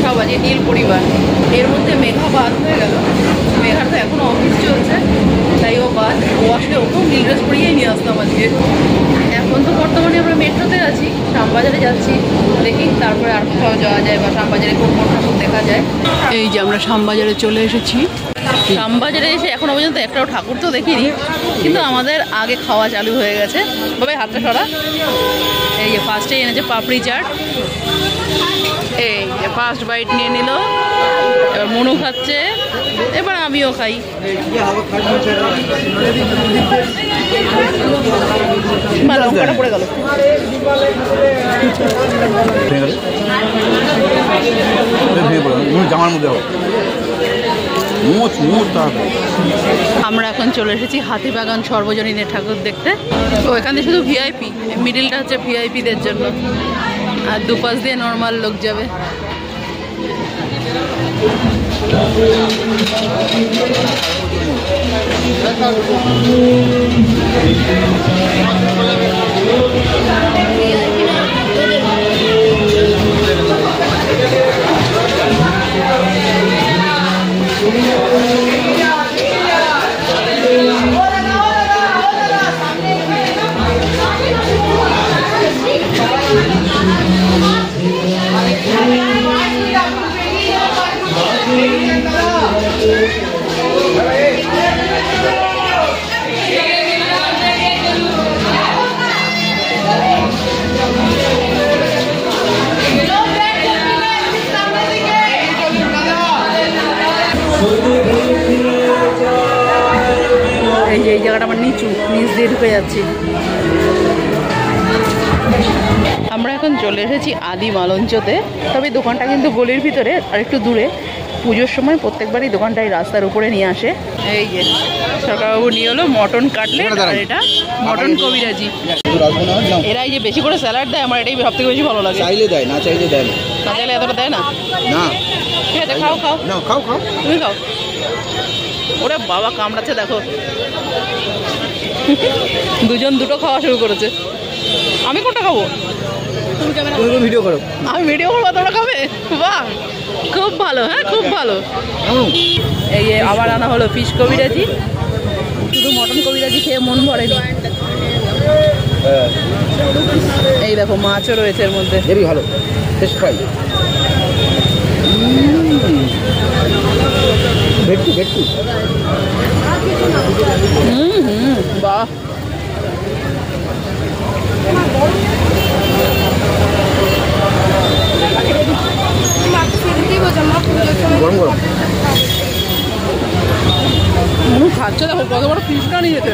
সব আছে নীল পরিবার। এর মধ্যে মেঘা বাদ হয়ে গেল, মেঘার তো এখনো অফিস চলছে, তাই ও বাদ। ও আসলে ওকেও নীল ড্রেস পরিয়েই নিয়ে আসতাম আজকে। এখন তো বর্তমানে আমরা মেট্রোতে আছি, শ্যামবাজারে যাচ্ছি, দেখি তারপরে আর কোথাও যাওয়া যায় বা শ্যামবাজারে কোন কোন ঠাকুর দেখা যায়। এই যে আমরা শ্যামবাজারে চলে এসেছি। শ্যামবাজারে এসে এখনো পর্যন্ত একটাও ঠাকুর তো দেখিনি, কিন্তু আমাদের আগে খাওয়া চালু হয়ে গেছে। তবে হাতটা সরা। এই যে ফার্স্টে এনেছে পাপড়ি চাট, এই যে ফার্স্ট বাইট নিয়ে নিল, এবার মনু খাচ্ছে, এবার আমিও খাই। লঙ্কাটা পড়ে গেল। জামার মধ্যে আমরা এখন চলে এসেছি হাতিবাগান সর্বজনীনের ঠাকুর দেখতে। তো এখানে শুধু ভিআইপি, মিডিলটা হচ্ছে ভিআইপিদের জন্য, আর দুপাশ দিয়ে নর্মাল লোক যাবে। এই জায়গাটা আমার নিচু, নিচ দিয়ে ঢুকে যাচ্ছি। আমরা এখন চলে এসেছি আদি মালঞ্চতে, তবে দোকানটা কিন্তু গলির ভিতরে আর একটু দূরে। পুজোর সময় প্রত্যেকবারই দোকানটাই রাস্তার উপরে নিয়ে আসে। এই যে সরকারবাবু নিয়ে হলো মটন কাটলেট, আর এটা মটন কবিরাজি। এরা এই যে বেশি করে স্যালাড দেয়, আমার এটাই সব থেকে বেশি ভালো লাগে। চাইলে দেয়, না চাইলে দেয় না। না চাইলে এতটা দেয় না। না ঠিক আছে, খাও খাও। না খাও খাও, তুমি খাও। ওরে বাবা কামড়াচ্ছে দেখো। দুজন দুটো খাওয়া শুরু করেছে। আমি কোনটা খাবো? তুমি ভিডিও করো। আমি ভিডিও করবো, তোমরা খাবে? বাহ, খুব ভালো। হ্যাঁ খুব ভালো। এই যে আবার আনা হলো ফিশ কবিরাজি। শুধু মটন কবিরাজি খেয়ে মন ভরেনি। এই দেখো মাছও রয়েছে এর মধ্যে। হেবি ভালো, ফিশ ফ্রাই। ভেটকি ভেটকি। বাহ, গরম গরম। মনু খাচ্ছে দেখো কত বড় ফিশটা নিয়েছে।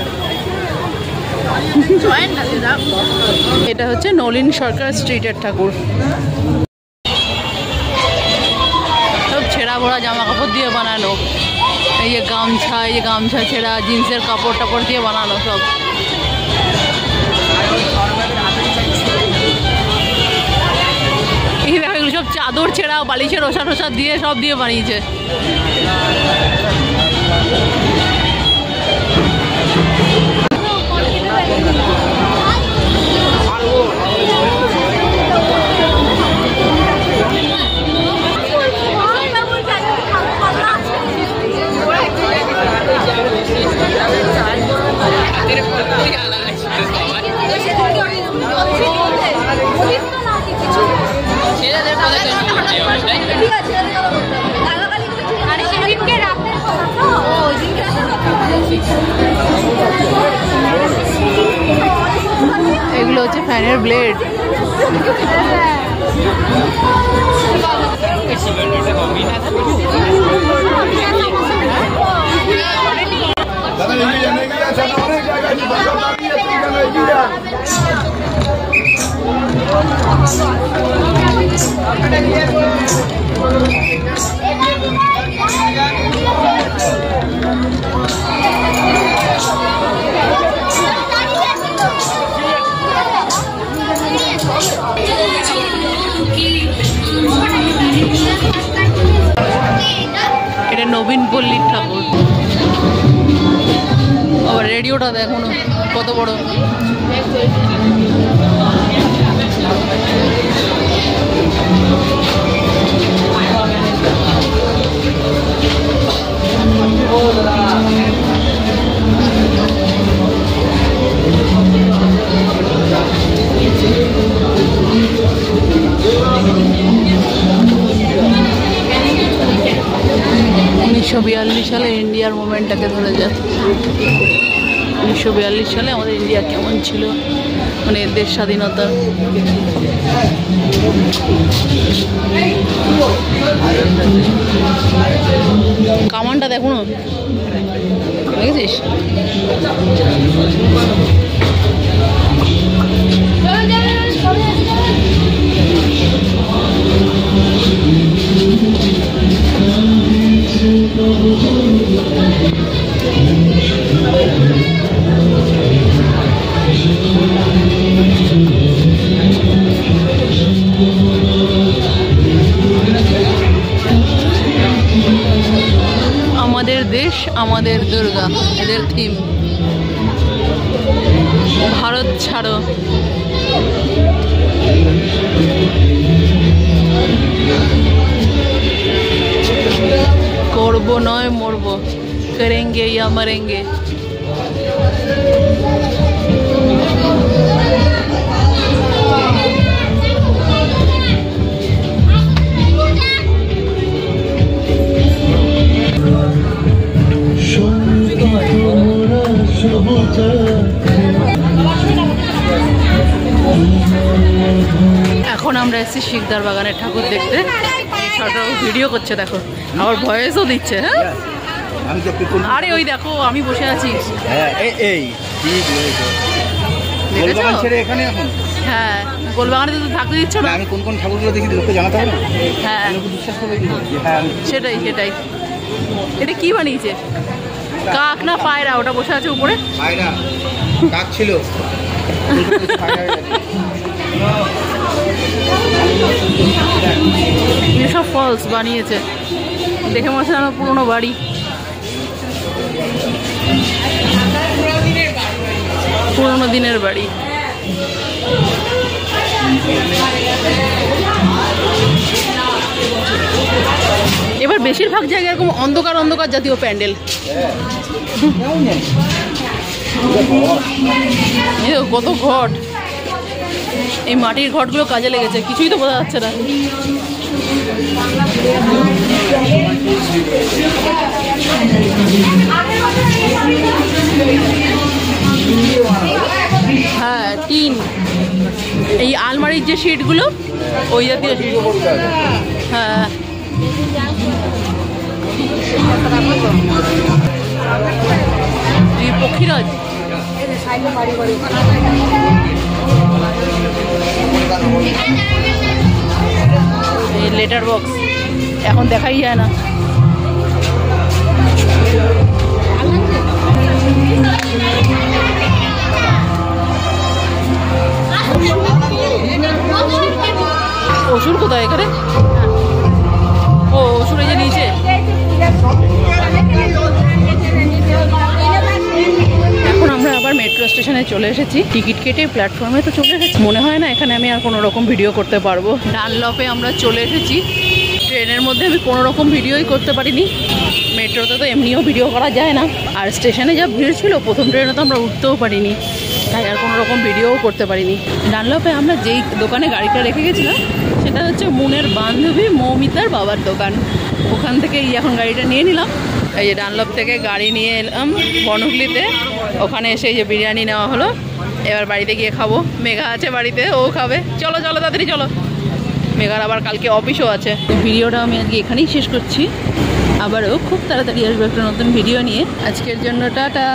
এটা হচ্ছে নলিন সরকার স্ট্রিটের ঠাকুর। সব ছেঁড়া ভরা জামা কাপড় দিয়ে বানানো। এই যে গামছা, এই যে গামছা ছেঁড়া, জিন্সের কাপড় টাপড় দিয়ে বানানো সব। এই দেখো এগুলো সব চাদর ছেঁড়া, বালিশের ওষা টোষা দিয়ে সব দিয়ে বানিয়েছে। এগুলো হচ্ছে ফ্যানের ব্লেড। এটা নবীন পল্লীর ঠাকুর। আবার রেডিওটা দেখো না কত বড়। 1942 সালে ইন্ডিয়ার মুভমেন্টটাকে ধরে যায়। 1942 সালে আমাদের ইন্ডিয়া কেমন ছিল, মানে দেশ স্বাধীনতা। কামানটা দেখো না, দেখেছিস? আমাদের দেশ আমাদের দুর্গা, এদের থিম। ভারত ছাড়ো। করবো নয় মরবো, করেঙ্গে ইয়া মরেঙ্গে। এখন আমরা এসেছি শিকদার বাগানের ঠাকুর দেখতে। ভিডিও করছে দেখো, আবার ভয়েসও দিচ্ছে। হ্যাঁ আরে ওই দেখো আমি বসে আছি। হ্যাঁ গোলবাগানে তো থাকতে দিচ্ছ না। আমি কোন কোন ঠাকুরগুলো দেখি লোককে জানাতে হবে না। হ্যাঁ বিশ্বাস করবে কি? হ্যাঁ সেটাই সেটাই। এটা কি বানিয়েছে? কাক না পায়রা? ওটা বসে আছে উপরে। পায়রা, কাক ছিল। এসব ফলস বানিয়েছে, দেখে মনে হচ্ছে আমার পুরোনো বাড়ি। পুরোনো দিনের বাড়ি। এবার বেশিরভাগ জায়গায় এরকম অন্ধকার অন্ধকার জাতীয় প্যান্ডেল। কত ঘট, এই মাটির ঘটগুলো কাজে লেগেছে, কিছুই তো বোঝা যাচ্ছে না। হ্যাঁ টিন, এই আলমারির যে শিটগুলো ওই জাতীয় শিট। হ্যাঁ পক্ষীরাজ। এই লেটার বক্স এখন দেখাই যায় না। অসুর কোথায় এখানে? ও অসুর এই যে নিচে। এখন আমরা আবার মেট্রো স্টেশনে চলে এসেছি, টিকিট কেটে প্ল্যাটফর্মে তো চলে এসেছি। মনে হয় না এখানে আমি আর কোনো রকম ভিডিও করতে পারবো। ডানলপে আমরা চলে এসেছি। ট্রেনের মধ্যে আমি কোনো রকম ভিডিওই করতে পারিনি। মেট্রোতে তো এমনিও ভিডিও করা যায় না, আর স্টেশনে যা ভিড় ছিল প্রথম ট্রেনে তো আমরা উঠতেও পারিনি, তাই আর কোনো রকম ভিডিওও করতে পারিনি। ডানলপে আমরা যেই দোকানে গাড়িটা রেখে গেছিলাম সেটা হচ্ছে মুনের বান্ধবী মৌমিতার বাবার দোকান। ওখান থেকে এখন গাড়িটা নিয়ে নিলাম। এই যে ডানলপ থেকে গাড়ি নিয়ে এলাম বনহুগলিতে। ওখানে এসে এই যে বিরিয়ানি নেওয়া হলো। এবার বাড়িতে গিয়ে খাবো। মেঘা আছে বাড়িতে, ও খাবে। চলো চলো তাড়াতাড়ি চলো, মেঘার আবার কালকে অফিসও আছে। ভিডিওটা আমি আজকে এখানেই শেষ করছি। আবারও খুব তাড়াতাড়ি আসবো একটা নতুন ভিডিও নিয়ে। আজকের জন্য টাটা।